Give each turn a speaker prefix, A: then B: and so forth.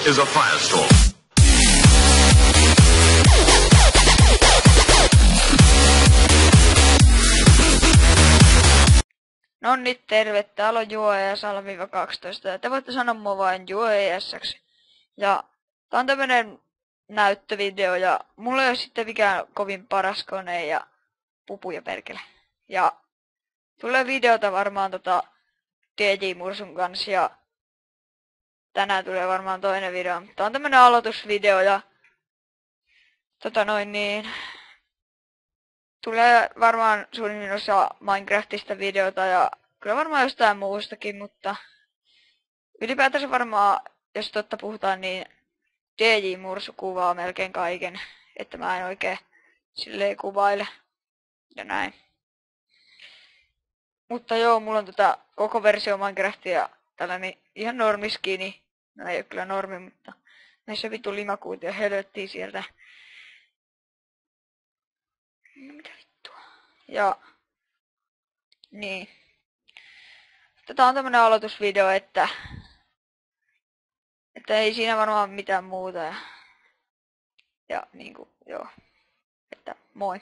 A: is a firestorm.
B: No niin, terve, täällä on JuoES Alviva 12 ja te voitte sanoa mua vain JuoES:ksi. Ja tää on tämmönen näyttövideo ja mulla ei oo sitten mikään kovin paras kone ja pupuja perkele. Ja tulee videota varmaan DJ Mursun kanssa ja tänään tulee varmaan toinen video. Tää on tämmönen aloitusvideo ja tulee varmaan suurin osa Minecraftista videota ja kyllä varmaan jostain muustakin, mutta ylipäätänsä varmaan, jos totta puhutaan, niin DJ Mursu kuvaa melkein kaiken, että mä en oikein silleen kuvaile ja näin. Mutta joo, mulla on koko versio Minecraftia tällainen ihan normiskini. No ei oo kyllä normi, mutta näissä vitu limakuutia helvettii sieltä. No mitä vittua. Ja niin. Tää on tämmönen aloitusvideo, että ei siinä varmaan mitään muuta. Ja niinku, joo. Että moi.